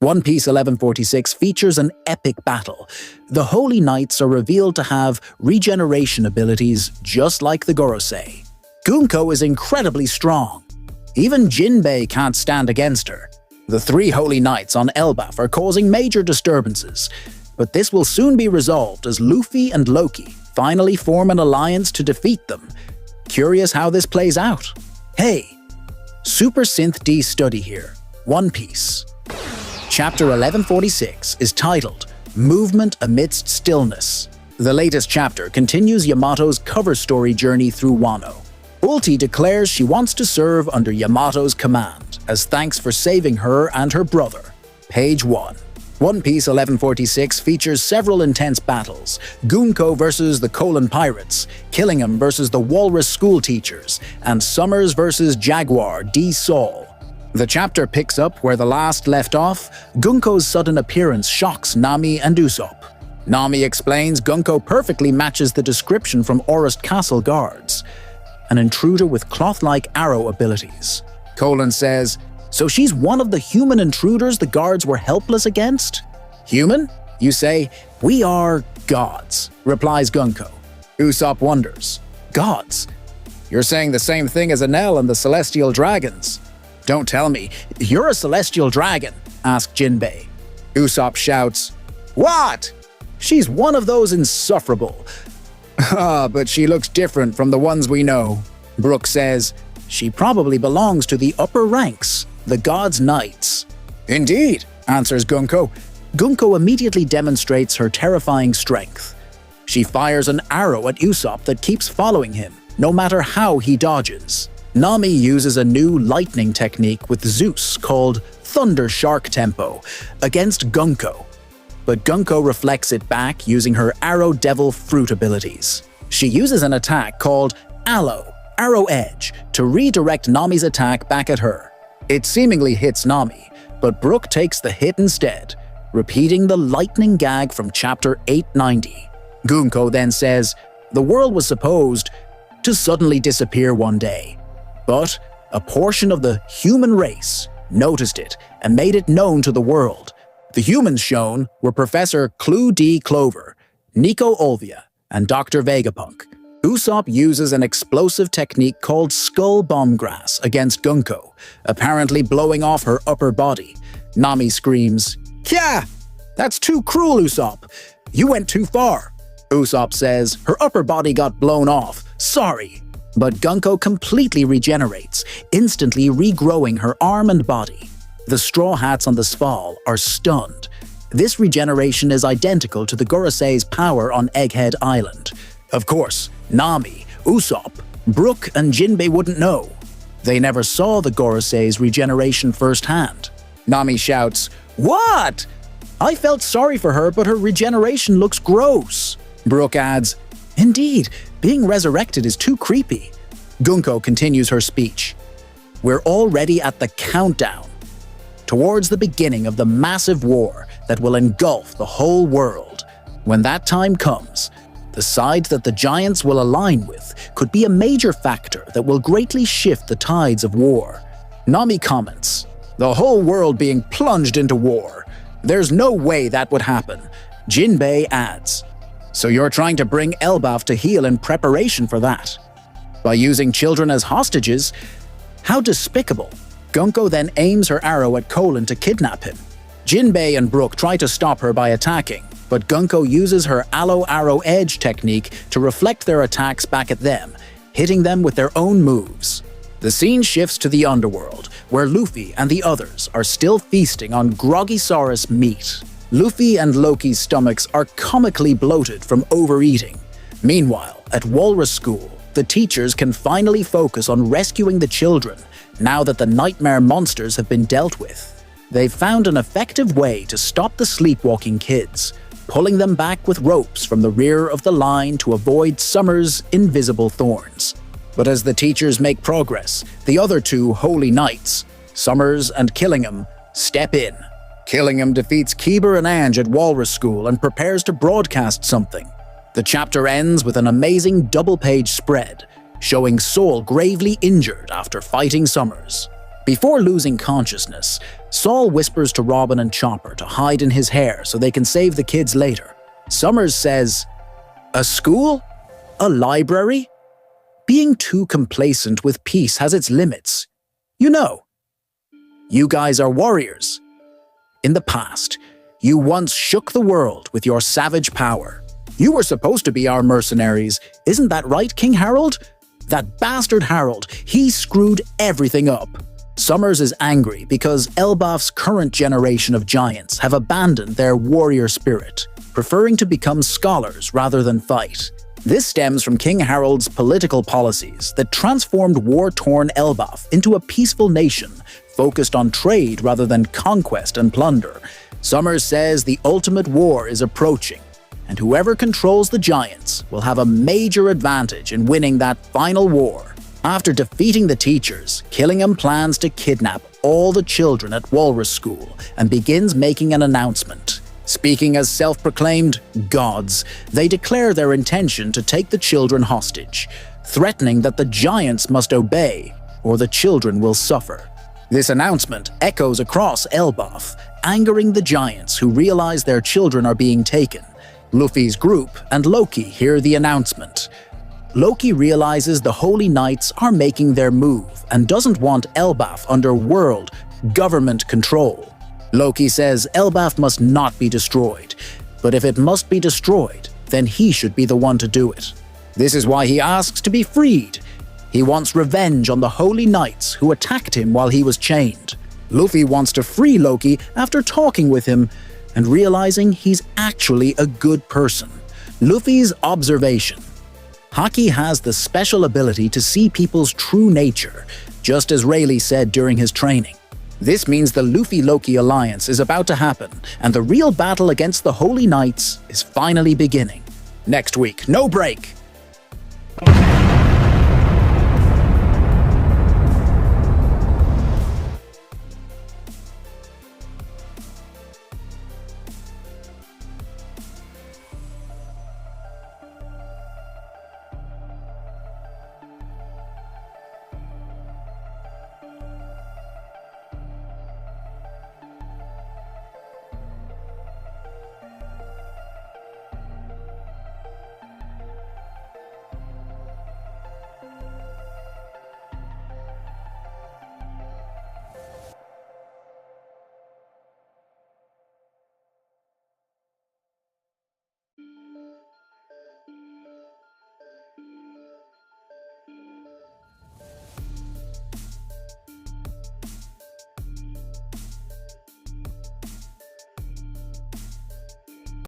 One Piece 1146 features an epic battle. The Holy Knights are revealed to have regeneration abilities just like the Gorosei. Gonko is incredibly strong. Even Jinbei can't stand against her. The three Holy Knights on Elbaf are causing major disturbances, but this will soon be resolved as Luffy and Loki finally form an alliance to defeat them. Curious how this plays out? Hey, SuperSynth D study here, One Piece. Chapter 1146 is titled Movement Amidst Stillness. The latest chapter continues Yamato's cover story journey through Wano. Ulti declares she wants to serve under Yamato's command as thanks for saving her and her brother. Page 1. One Piece 1146 features several intense battles: Gonko versus the Colon Pirates, Killingham versus the Walrus school teachers, and Summers versus Jaguar D. Saul. The chapter picks up where the last left off. Gonko's sudden appearance shocks Nami and Usopp. Nami explains Gonko perfectly matches the description from Orist Castle guards, an intruder with cloth-like arrow abilities. Colon says, "So she's one of the human intruders the guards were helpless against?" "Human? You say, we are gods," replies Gonko. Usopp wonders, "Gods? You're saying the same thing as Enel and the Celestial Dragons." "Don't tell me, you're a Celestial Dragon," asked Jinbei. Usopp shouts, "What? She's one of those insufferable." "Ah, but she looks different from the ones we know." Brook says, "She probably belongs to the upper ranks, the God's Knights." "Indeed," answers Gonko. Gonko immediately demonstrates her terrifying strength. She fires an arrow at Usopp that keeps following him, no matter how he dodges. Nami uses a new lightning technique with Zeus called Thunder Shark Tempo against Gonko, but Gonko reflects it back using her Arrow Devil Fruit abilities. She uses an attack called Arrow Edge to redirect Nami's attack back at her. It seemingly hits Nami, but Brook takes the hit instead, repeating the lightning gag from chapter 890. Gonko then says, "The world was supposed to suddenly disappear one day, but a portion of the human race noticed it and made it known to the world. The humans shown were Professor Clue D. Clover, Nico Olvia, and Dr. Vegapunk." Usopp uses an explosive technique called Skull Bomb Grass against Gonko, apparently blowing off her upper body. Nami screams, "Kya! That's too cruel, Usopp! You went too far!" Usopp says her upper body got blown off, "Sorry." But Gonko completely regenerates, instantly regrowing her arm and body. The Straw Hats on the Sval are stunned. This regeneration is identical to the Gorosei's power on Egghead Island. Of course, Nami, Usopp, Brook, and Jinbei wouldn't know. They never saw the Gorosei's regeneration firsthand. Nami shouts, "What? I felt sorry for her, but her regeneration looks gross." Brook adds, "Indeed, being resurrected is too creepy." Gonko continues her speech. "We're already at the countdown towards the beginning of the massive war that will engulf the whole world. When that time comes, the side that the giants will align with could be a major factor that will greatly shift the tides of war." Nami comments, "The whole world being plunged into war. There's no way that would happen." Jinbei adds, "So you're trying to bring Elbaf to heel in preparation for that? By using children as hostages? How despicable." Gonko then aims her arrow at Colon to kidnap him. Jinbei and Brook try to stop her by attacking, but Gonko uses her Arrow Edge technique to reflect their attacks back at them, hitting them with their own moves. The scene shifts to the underworld, where Luffy and the others are still feasting on Groggysaurus meat. Luffy and Loki's stomachs are comically bloated from overeating. Meanwhile, at Walrus School, the teachers can finally focus on rescuing the children now that the nightmare monsters have been dealt with. They've found an effective way to stop the sleepwalking kids, pulling them back with ropes from the rear of the line to avoid Summer's invisible thorns. But as the teachers make progress, the other two Holy Knights, Summers and Killingham, step in. Killingham defeats Keeber and Ange at Walrus School and prepares to broadcast something. The chapter ends with an amazing double-page spread, showing Soul gravely injured after fighting Summers. Before losing consciousness, Saul whispers to Robin and Chopper to hide in his hair so they can save the kids later. Summers says, "A school? A library?" Being too complacent with peace has its limits. You know. You guys are warriors. In the past, you once shook the world with your savage power. You were supposed to be our mercenaries. Isn't that right, King Harold? That bastard Harold, he screwed everything up. Summers is angry because Elbaf's current generation of giants have abandoned their warrior spirit, preferring to become scholars rather than fight. This stems from King Harold's political policies that transformed war-torn Elbaf into a peaceful nation focused on trade rather than conquest and plunder. Summers says the ultimate war is approaching, and whoever controls the giants will have a major advantage in winning that final war. After defeating the teachers, Killingham plans to kidnap all the children at Walrus School and begins making an announcement. Speaking as self-proclaimed gods, they declare their intention to take the children hostage, threatening that the giants must obey or the children will suffer. This announcement echoes across Elbaf, angering the giants who realize their children are being taken. Luffy's group and Loki hear the announcement. Loki realizes the Holy Knights are making their move and doesn't want Elbaf under world government control. Loki says Elbaf must not be destroyed, but if it must be destroyed, then he should be the one to do it. This is why he asks to be freed. He wants revenge on the Holy Knights who attacked him while he was chained. Luffy wants to free Loki after talking with him and realizing he's actually a good person. Luffy's observation. Haki has the special ability to see people's true nature, just as Rayleigh said during his training. This means the Luffy Loki alliance is about to happen, and the real battle against the Holy Knights is finally beginning. Next week, no break!